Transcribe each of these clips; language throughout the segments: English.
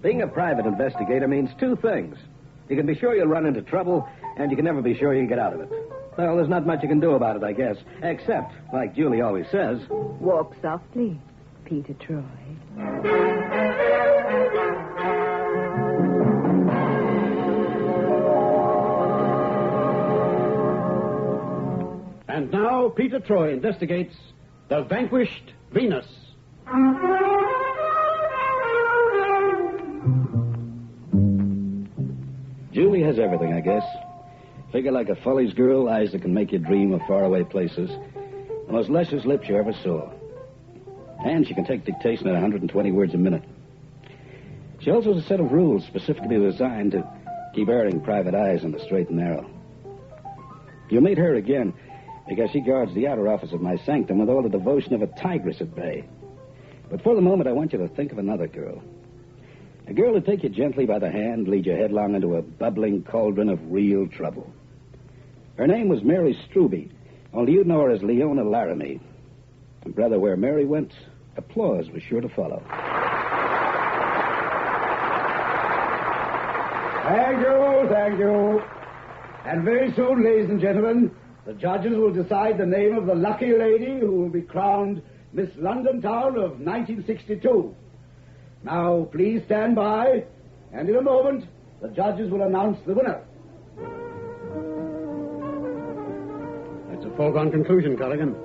Being a private investigator means two things. You can be sure you'll run into trouble, and you can never be sure you can get out of it. Well, there's not much you can do about it, I guess. Except, like Julie always says... Walk softly, Peter Troy. And now, Peter Troy investigates the Vanquished Venus. Julie has everything, I guess. Figure like a Follies girl, eyes that can make you dream of faraway places. The most luscious lips you ever saw. And she can take dictation at 120 words a minute. She also has a set of rules specifically designed to keep erring private eyes on the straight and narrow. You'll meet her again because she guards the outer office of my sanctum with all the devotion of a tigress at bay. But for the moment, I want you to think of another girl. A girl who'd take you gently by the hand, lead you headlong into a bubbling cauldron of real trouble. Her name was Mary Struby, only you'd know her as Leona Laramie. And, brother, where Mary went, applause was sure to follow. Thank you. And very soon, ladies and gentlemen, the judges will decide the name of the lucky lady who will be crowned Miss London Town of 1962. Now, please stand by, and in a moment, the judges will announce the winner. That's a foregone conclusion, Corrigan.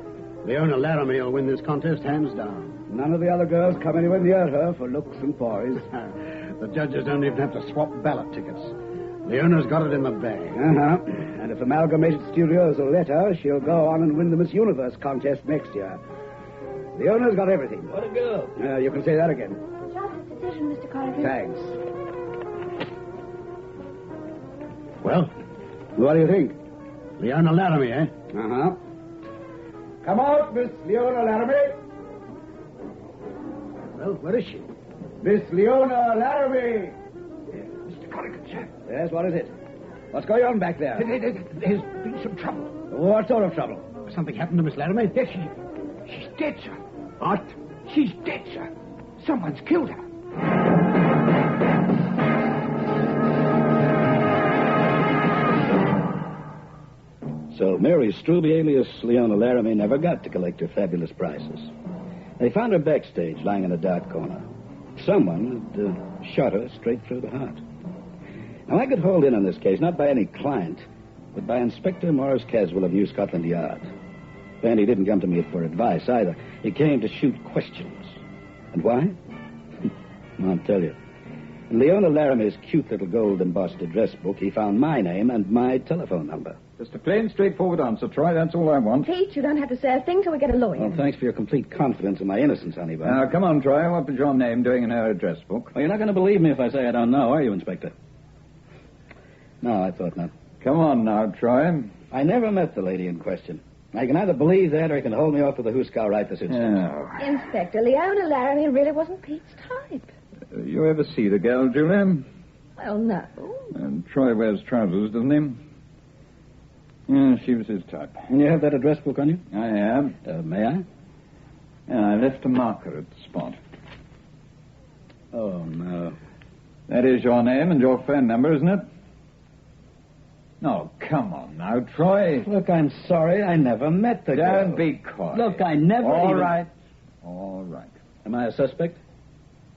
Leona Laramie will win this contest hands down. None of the other girls come anywhere near her for looks and poise. The judges don't even have to swap ballot tickets. Leona's got it in the bag. And if Amalgamated Studios will let her, she'll go on and win the Miss Universe contest next year. Leona's got everything. What a girl. You can say that again. Just decision, Mr. Corrigan. Thanks. Well, What do you think? Leona Laramie, eh? Come out, Miss Leona Laramie. Well, where is she? Miss Leona Laramie. Mr. Corrigan, sir. Yes, what is it? What's going on back there? There's been some trouble. What sort of trouble? Something happened to Miss Laramie? Yes, she's dead, sir. What? She's dead, sir. Someone's killed her. So Mary Struby, alias Leona Laramie, never got to collect her fabulous prizes. They found her backstage, lying in a dark corner. Someone had shot her straight through the heart. Now, I could hold in on this case, not by any client, but by Inspector Morris Caswell of New Scotland Yard. And he didn't come to me for advice, either. He came to shoot questions. And why? I'll tell you. In Leona Laramie's cute little gold-embossed address book, he found my name and my telephone number. Just a plain, straightforward answer, Troy. That's all I want. Pete, you don't have to say a thing till we get a lawyer. Well, thanks for your complete confidence in my innocence, honey bun. Now, come on, Troy. What was your name doing in her address book? Well, you're not going to believe me if I say I don't know, are you, Inspector? No, I thought not. Come on now, Troy. I never met the lady in question. I can either believe that or he can hold me off with a hoosecow right this instant. Oh. Inspector, Leona Laramie really wasn't Pete's type. You ever see the girl, Julie? Well, no. And Troy wears trousers, doesn't he? Yeah, she was his type. And you have that address book on you? I am. May I? Yeah, I left a marker at the spot. Oh, no. That is your name and your phone number, isn't it? No, come on now, Troy. Look, I'm sorry. I never met the girl. Don't be coy. Look, I never All even... right. All right. Am I a suspect?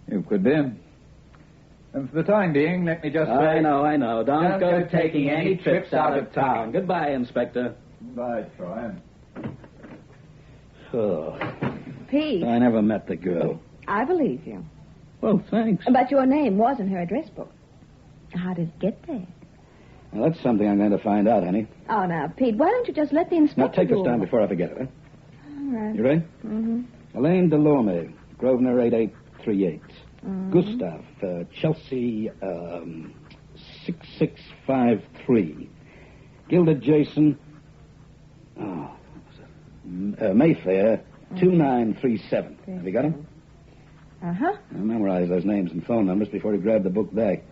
You could be. And for the time being, let me just say... I know. Don't go Just taking any trips out of town. Goodbye, Inspector. Bye, Troy. Oh, Pete, I never met the girl. I believe you. Well, thanks. But your name was in her address book. How did it get there? Well, that's something I'm going to find out, honey. Oh, now, Pete, why don't you just let the inspector Now, take this do down all before I forget it, huh? All right. You ready? Mm-hmm. Elaine Delorme, Grosvenor 8838. Mm-hmm. Gustav, Chelsea, 6653. Gilda Jason, Mayfair, 2937. Have you got him? Uh-huh. I memorized those names and phone numbers before he grabbed the book back.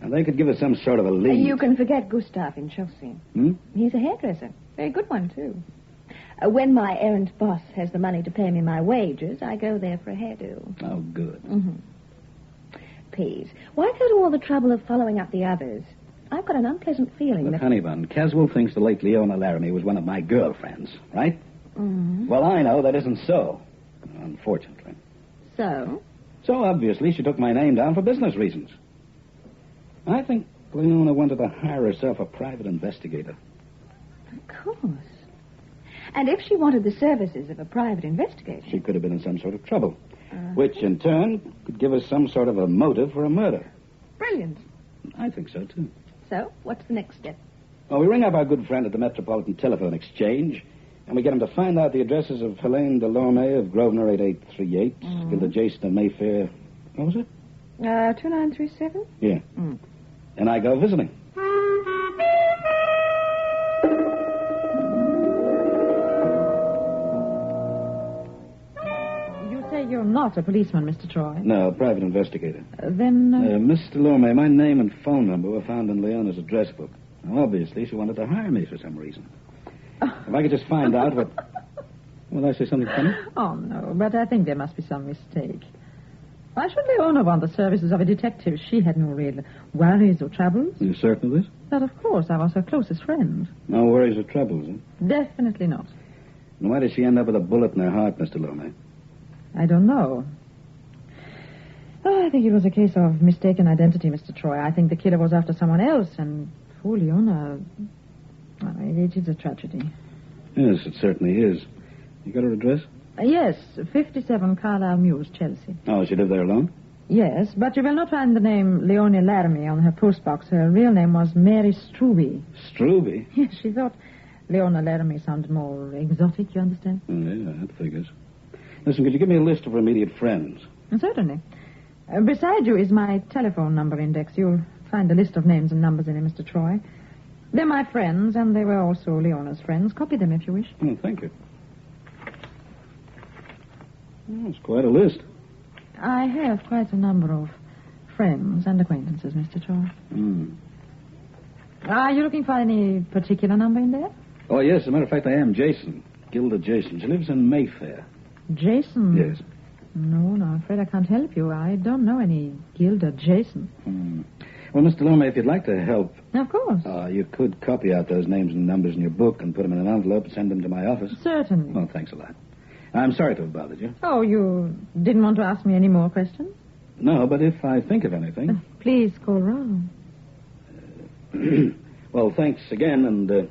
And they could give us some sort of a lead. You can forget Gustav in Chelsea. Hmm? He's a hairdresser. Very good one, too. When my errant boss has the money to pay me my wages, I go there for a hairdo. Oh, good. Mm-hmm. Please, why go to all the trouble of following up the others? I've got an unpleasant feeling Look, that... Honeybun, Caswell thinks the late Leona Laramie was one of my girlfriends, right? Mm-hmm. Well, I know that isn't so, unfortunately. So? So, obviously, she took my name down for business reasons. I think Leona wanted to hire herself a private investigator. Of course. And if she wanted the services of a private investigator... She could have been in some sort of trouble, which, in turn, could give us some sort of a motive for a murder. Brilliant. I think so, too. So, what's the next step? Well, we ring up our good friend at the Metropolitan Telephone Exchange, and we get him to find out the addresses of Helene Delorme of Grosvenor 8838, Gilda Jason of Mayfair. What was it? 2937? Yeah. And I go visiting. You say you're not a policeman, Mr. Troy? No, a private investigator. Then... Miss Delorme, my name and phone number were found in Leona's address book. Now, obviously, she wanted to hire me for some reason. If I could just find out what... Will I say something funny? Oh, no, but I think there must be some mistake. Why should Leona want the services of a detective? She had no real worries or troubles. Are you certain of this? But, of course, I was her closest friend. No worries or troubles, huh? Definitely not. And why did she end up with a bullet in her heart, Mr. Delorme? I don't know. Oh, I think it was a case of mistaken identity, Mr. Troy. I think the killer was after someone else, and poor Leona... Well, it is a tragedy. Yes, it certainly is. You got her address? Yes, 57 Carlisle Mews, Chelsea. Oh, she lived there alone? Yes, but you will not find the name Leonie Laramie on her postbox. Her real name was Mary Struby. Struby? Yes, she thought Leona Laramie sounded more exotic, you understand? Yeah, that figures. Listen, could you give me a list of her immediate friends? Certainly. Beside you is my telephone number index. You'll find a list of names and numbers in it, Mr. Troy. They're my friends, and they were also Leona's friends. Copy them if you wish. Oh, thank you. Oh, it's quite a list. I have quite a number of friends and acquaintances, Mr. Troy. Are you looking for any particular number in there? Oh, yes, as a matter of fact, I am Jason. Gilda Jason. She lives in Mayfair. Jason? Yes. No, I'm afraid I can't help you. I don't know any Gilda Jason. Well, Mr. Lomé, if you'd like to help... Of course. You could copy out those names and numbers in your book and put them in an envelope and send them to my office. Certainly. Oh, thanks a lot. I'm sorry to have bothered you. Oh, you didn't want to ask me any more questions? No, but if I think of anything... Please call round. Well, thanks again, and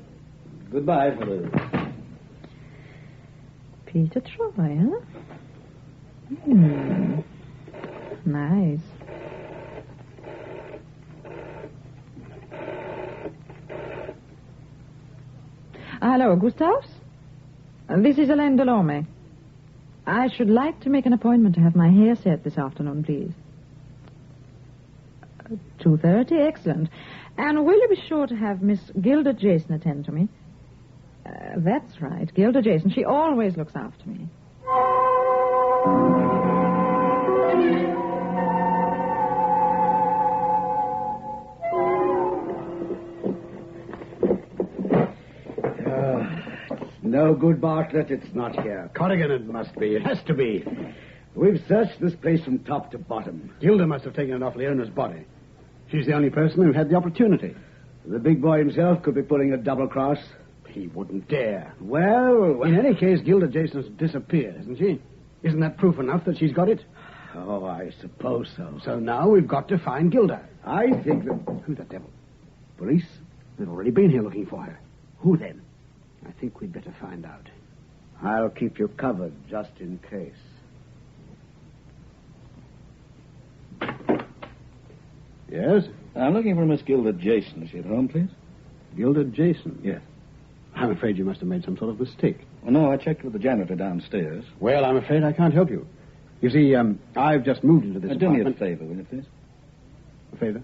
goodbye for the... Peter Troy, huh? Nice. Hello, Gustavs? This is Helene Delorme. I should like to make an appointment to have my hair set this afternoon, please. 2:30, excellent. And will you be sure to have Miss Gilda Jason attend to me? That's right, Gilda Jason. She always looks after me. No good, Bartlett. It's not here. Corrigan, it must be. It has to be. We've searched this place from top to bottom. Gilda must have taken it off Leona's body. She's the only person who had the opportunity. The big boy himself could be pulling a double cross. He wouldn't dare. Well, In any case, Gilda Jason's disappeared, isn't she? Isn't that proof enough that she's got it? Oh, I suppose so. So now we've got to find Gilda. I think that... Who the devil? Police? They've already been here looking for her. Who then? I think we'd better find out. I'll keep you covered just in case. Yes? I'm looking for Miss Gilda Jason. Is she at home, please? Gilda Jason? Yes. I'm afraid you must have made some sort of mistake. Well, no, I checked with the janitor downstairs. Well, I'm afraid I can't help you. You see, I've just moved into this Do me a apartment. favor, will you, please? A favor?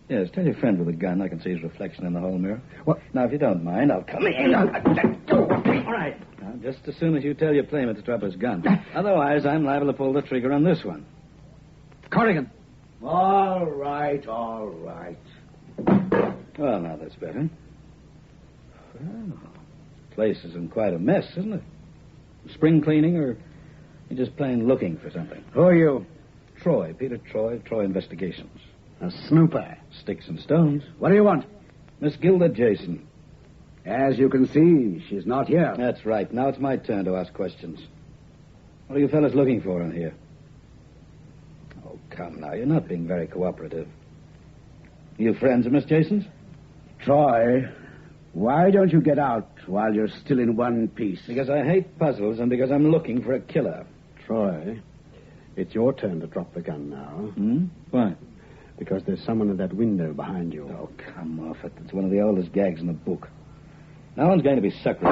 Yes, tell your friend with a gun I can see his reflection in the hall mirror. What? Now, if you don't mind, I'll come in. Let go of me. All right. Now, just as soon as you tell your playmate to drop his gun. Otherwise, I'm liable to pull the trigger on this one. Corrigan, All right, all right. Well, now that's better. Well, the place is in quite a mess, isn't it? Spring cleaning, or you just plain looking for something? Who are you? Troy, Peter Troy, Troy Investigations. A snooper. Sticks and stones. What do you want? Miss Gilda Jason. As you can see, she's not here. That's right. Now it's my turn to ask questions. What are you fellas looking for in here? Oh, come now. You're not being very cooperative. You friends of Miss Jason's? Troy, why don't you get out while you're still in one piece? Because I hate puzzles and because I'm looking for a killer. Troy, it's your turn to drop the gun now. Why? Because there's someone at that window behind you. Oh, come off it. It's one of the oldest gags in the book. No one's going to be sucked.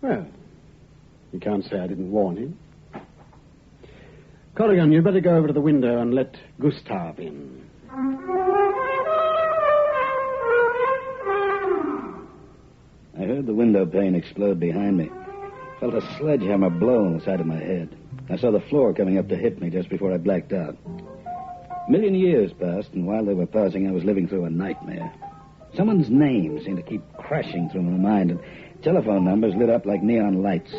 Well, you can't say I didn't warn him. Corrigan, you'd better go over to the window and let Gustav in. I heard the window pane explode behind me. Felt a sledgehammer blow on the side of my head. I saw the floor coming up to hit me just before I blacked out. A million years passed, and while they were passing, I was living through a nightmare. Someone's name seemed to keep crashing through my mind, and telephone numbers lit up like neon lights.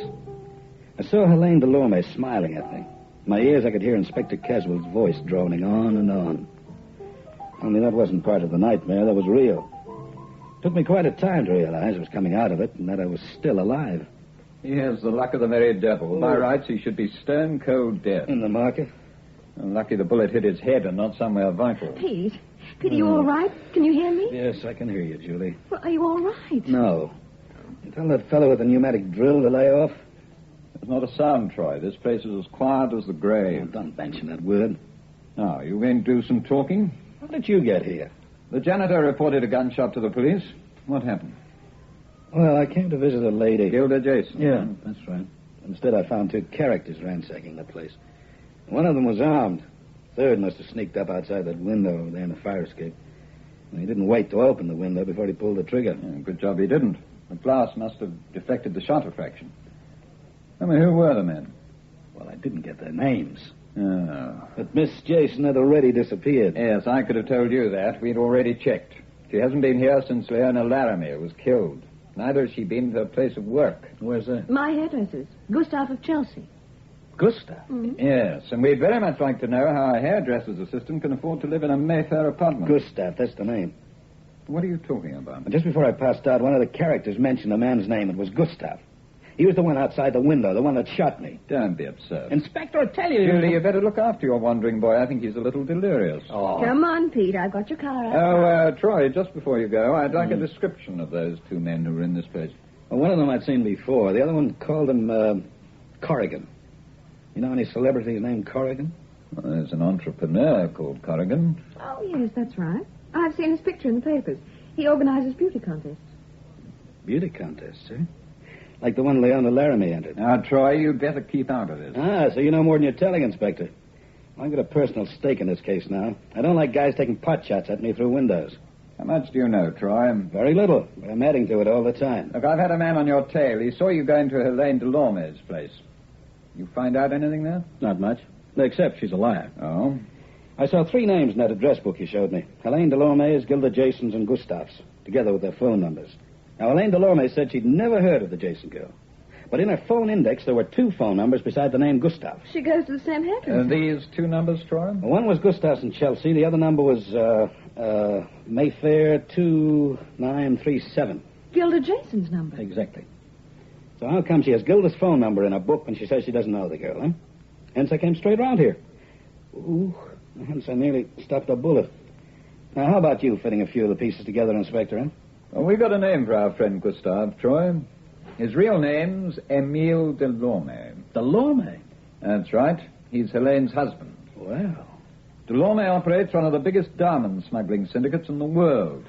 I saw Helene Delorme smiling at me. In my ears, I could hear Inspector Caswell's voice droning on and on. Only that wasn't part of the nightmare. That was real. It took me quite a time to realize I was coming out of it and that I was still alive. He has the luck of the very devil. By rights, he should be stone cold dead. In the market? Lucky the bullet hit his head and not somewhere vital. Pete, are you all right? Can you hear me? Yes, I can hear you, Julie. Well, are you all right? No. You tell that fellow with the pneumatic drill to lay off? There's not a sound, Troy. This place is as quiet as the grave. Oh, don't mention that word. Now, you going to do some talking? How did you get here? The janitor reported a gunshot to the police. What happened? Well, I came to visit a lady. Gilda Jason. Yeah, that's right. Instead, I found two characters ransacking the place. One of them was armed. Third must have sneaked up outside that window over there in the fire escape. And he didn't wait to open the window before he pulled the trigger. Yeah, good job he didn't. The glass must have deflected the shot fraction. I mean, who were the men? Well, I didn't get their names. Oh. But Miss Jason had already disappeared. Yes, I could have told you that. We'd already checked. She hasn't been here since Leona Laramie was killed. Neither has she been to her place of work. Where's that? My hairdresser's. Gustav of Chelsea. Gustav? Yes, and we'd very much like to know how a hairdresser's assistant can afford to live in a Mayfair apartment. Gustav, that's the name. What are you talking about? Just before I passed out, one of the characters mentioned a man's name. It was Gustav. He was the one outside the window, the one that shot me. Don't be absurd. Inspector, I tell you... Julie, you better look after your wandering boy. I think he's a little delirious. Oh. Come on, Pete. I've got your car out. Oh, Troy, just before you go, I'd like a description of those two men who were in this place. Well, one of them I'd seen before. The other one called him Corrigan. You know any celebrities named Corrigan? Well, there's an entrepreneur called Corrigan. Oh, yes, that's right. I've seen his picture in the papers. He organizes beauty contests. Beauty contests, eh? Like the one Leona Laramie entered. Now, Troy, you'd better keep out of this. Ah, so you know more than you're telling, Inspector. I've got a personal stake in this case now. I don't like guys taking pot shots at me through windows. How much do you know, Troy? Very little, but I'm adding to it all the time. Look, I've had a man on your tail. He saw you going to Helene Delorme's place. You find out anything there? Not much. Except she's a liar. Oh? I saw three names in that address book you showed me. Helene Delorme's, Gilda Jason's, and Gustav's, together with their phone numbers. Now, Helene Delorme said she'd never heard of the Jason girl. But in her phone index, there were two phone numbers beside the name Gustav. She goes to the same hairdresser. These two numbers, Troy? One was Gustav's in Chelsea. The other number was Mayfair 2937. Gilda Jason's number. Exactly. So how come she has Gilda's phone number in her book when she says she doesn't know the girl, huh? Hence I came straight around here. Ooh, hence I nearly stopped a bullet. Now, how about you fitting a few of the pieces together, Inspector, huh? Well, we've got a name for our friend Gustav, Troy. His real name's Emile Delorme. Delorme? That's right. He's Helene's husband. Well. Delorme operates one of the biggest diamond smuggling syndicates in the world.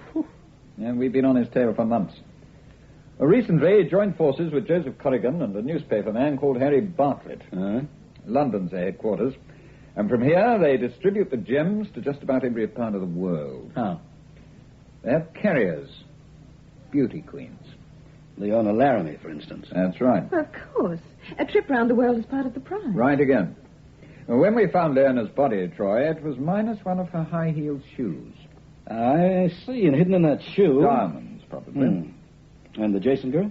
And we've been on his tail for months. Well, recently, he joined forces with Joseph Corrigan and a newspaper man called Harry Bartlett. London's their headquarters. And from here, they distribute the gems to just about every part of the world. How? They have carriers. Beauty queens. Leona Laramie, for instance. That's right. Of course. A trip round the world is part of the prize. Right again. When we found Leona's body, Troy, it was minus one of her high-heeled shoes. I see, and hidden in that shoe... Diamonds, probably. And the Jason girl?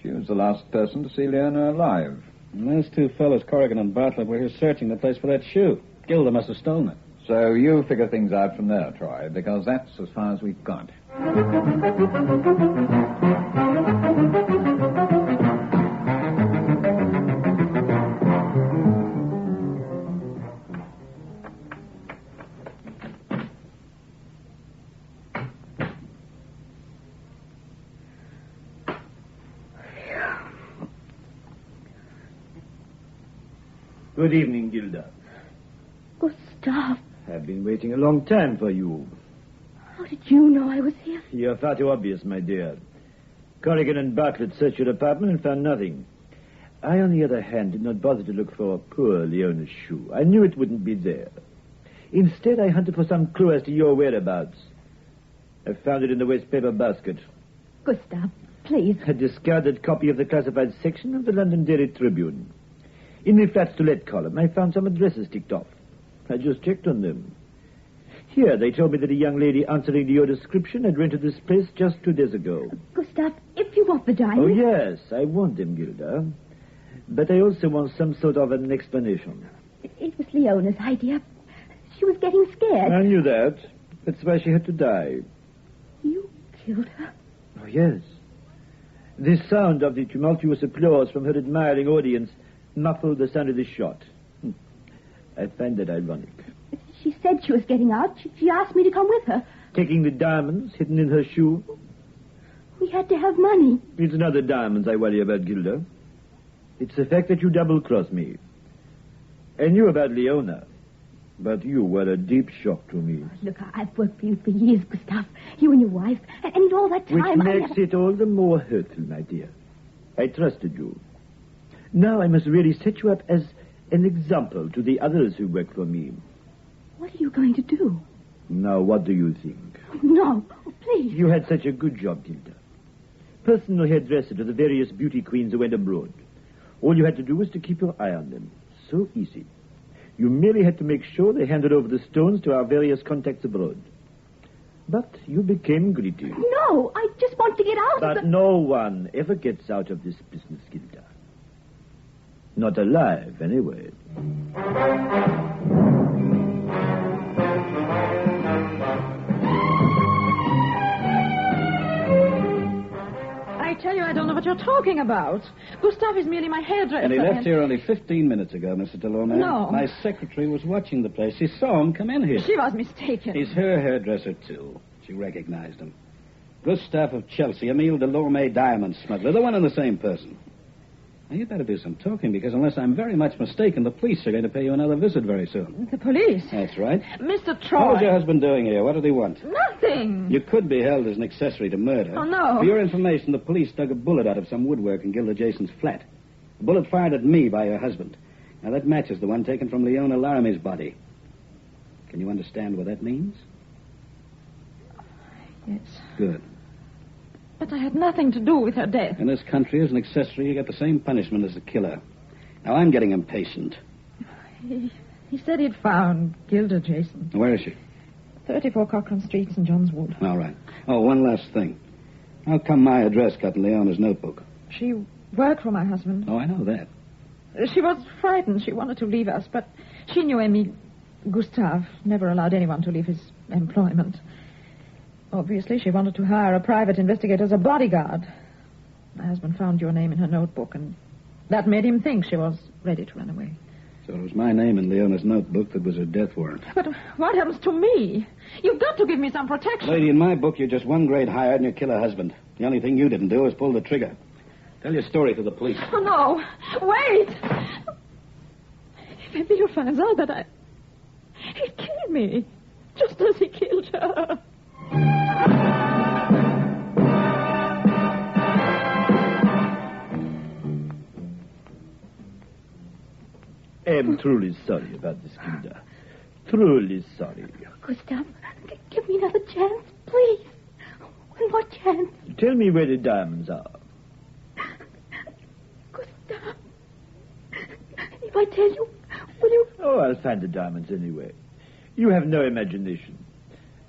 She was the last person to see Leona alive. And those two fellows, Corrigan and Bartlett, were here searching the place for that shoe. Gilda must have stolen it. So you figure things out from there, Troy, because that's as far as we've got. Good evening, Gilda. Gustav, I've been waiting a long time for you. how did you know I was here? You're far too obvious, my dear. Corrigan and Bartlett searched your apartment and found nothing. I, on the other hand, did not bother to look for poor Leona's shoe. I knew it wouldn't be there. Instead, I hunted for some clue as to your whereabouts. I found it in the waste paper basket. Gustav, please. A discarded copy of the classified section of the London Daily Tribune. In the flats to let column, I found some addresses ticked off. I just checked on them. Here, they told me that a young lady answering to your description had rented this place just 2 days ago. Gustav, if you want the diamonds... Oh, yes, I want them, Gilda. But I also want some sort of an explanation. It was Leona's idea. She was getting scared. I knew that. That's why she had to die. You killed her? Oh, yes. The sound of the tumultuous applause from her admiring audience muffled the sound of the shot. I find that ironic. She said she was getting out. She asked me to come with her. Taking the diamonds hidden in her shoe? We had to have money. It's not the diamonds I worry about, Gilda. It's the fact that you double-crossed me. I knew about Leona, but you were a deep shock to me. Look, I've worked for you for years, Gustav. You and your wife. And all that time Which makes it all the more hurtful, my dear. I trusted you. Now I must really set you up as an example to the others who work for me. What are you going to do? Now, what do you think? No, oh, please. You had such a good job, Gilda. Personal hairdresser to the various beauty queens who went abroad. All you had to do was to keep your eye on them. So easy. You merely had to make sure they handed over the stones to our various contacts abroad. But you became greedy. No, I just want to get out But of the... no one ever gets out of this business, Gilda. Not alive, anyway. I tell you, I don't know what you're talking about. Gustav is merely my hairdresser. And he left here only 15 minutes ago, Mr. Delorme. No. My secretary was watching the place. She saw him come in here. She was mistaken. He's her hairdresser, too. She recognized him. Gustav of Chelsea, Emile Delorme diamond smuggler, the one and the same person. Now, you better do some talking, because unless I'm very much mistaken, the police are going to pay you another visit very soon. The police? That's right. Mr. Troy. What was your husband doing here? What did he want? Nothing. You could be held as an accessory to murder. Oh, no. For your information, the police dug a bullet out of some woodwork in Gilda Jason's flat. A bullet fired at me by your husband. Now, that matches the one taken from Leona Laramie's body. Can you understand what that means? Yes. Good. But I had nothing to do with her death. In this country, as an accessory, you get the same punishment as the killer. Now, I'm getting impatient. He said he'd found Gilda Jason. Where is she? 34 Cochrane Street, St. John's Wood. All right. Oh, one last thing. How come my address got in Leona's notebook? She worked for my husband. Oh, I know that. She was frightened. She wanted to leave us, but she knew Emile Gustave never allowed anyone to leave his employment. Obviously, she wanted to hire a private investigator as a bodyguard. My husband found your name in her notebook, and that made him think she was ready to run away. So it was my name in Leona's notebook that was her death warrant. But what happens to me? You've got to give me some protection. Lady, in my book, you're just one grade higher than your killer husband. The only thing you didn't do was pull the trigger. Tell your story to the police. Oh, no. Wait. If Emile finds out that he'd kill me, just as he killed her. I'm truly sorry about this, Gilda. Truly sorry. Gustav, give me another chance, please. One more chance. Tell me where the diamonds are. Gustav, if I tell you, will you... Oh, I'll find the diamonds anyway. You have no imagination.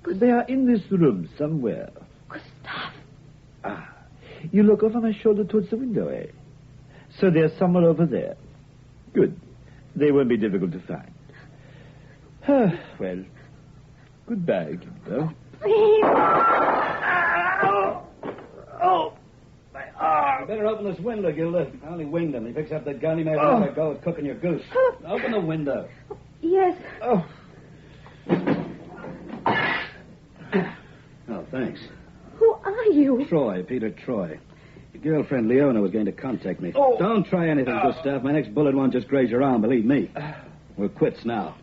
They are in this room somewhere. Gustav. Ah, you look over my shoulder towards the window, eh? So they're somewhere over there. Good. They won't be difficult to find. Well, goodbye, Gilda. Please. Oh, my arm. You better open this window, Gilda. I only winged him. He picks up the gun. He may have a go at cooking your goose. Open the window. Yes. Oh. Oh, thanks. Who are you? Troy, Peter Troy. Your girlfriend Leona was going to contact me. Oh. Don't try anything, Gustav. My next bullet won't just graze your arm, believe me. We're quits now.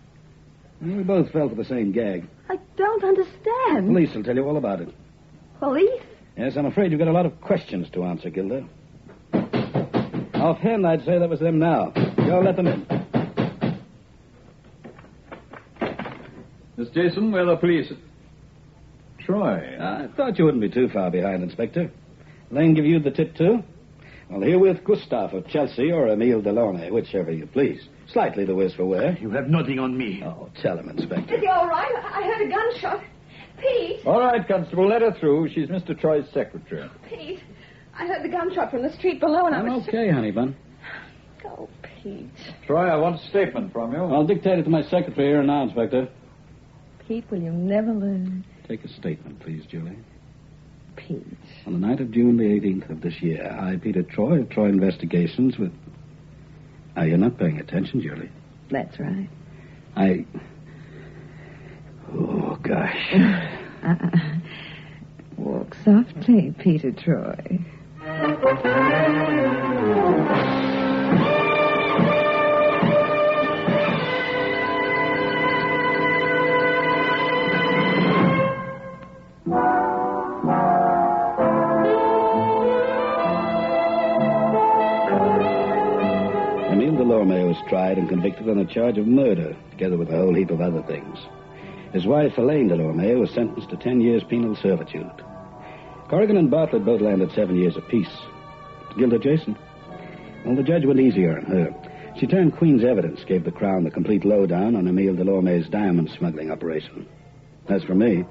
We both fell for the same gag. I don't understand. Police will tell you all about it. Police? Yes, I'm afraid you've got a lot of questions to answer, Gilda. Offhand, I'd say that was them now. Go let them in. Miss Jason, where are the police? Troy. I thought you wouldn't be too far behind, Inspector. Lane give you the tip, too? Well, herewith Gustav of Chelsea or Emile Delorme, whichever you please. Slightly the worse for wear. You have nothing on me. Oh, tell him, Inspector. Is he all right? I heard a gunshot. Pete! All right, Constable, let her through. She's Mr. Troy's secretary. Pete, I heard the gunshot from the street below and I I'm was... okay, honey bun. Oh, Pete. Troy, I want a statement from you. I'll dictate it to my secretary here now, Inspector. Pete, will you never learn? Take a statement, please, Julie. Pete. On the night of June the 18th of this year, I, Peter Troy, of Troy Investigations with... Now, you're not paying attention, Julie. That's right. Oh, gosh. Walk softly, Peter Troy. Emile Delorme was tried and convicted on a charge of murder, together with a whole heap of other things. His wife, Elaine Delorme, was sentenced to 10 years penal servitude. Corrigan and Bartlett both landed 7 years apiece. Gilda Jason? Well, the judge went easier on her. She turned Queen's evidence, gave the Crown the complete lowdown on Emile Delorme's diamond smuggling operation. As for me,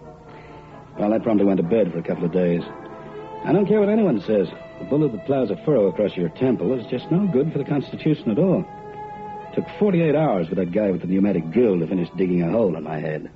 well, I promptly went to bed for a couple of days. I don't care what anyone says. A bullet that plows a furrow across your temple is just no good for the Constitution at all. It took 48 hours for that guy with the pneumatic drill to finish digging a hole in my head.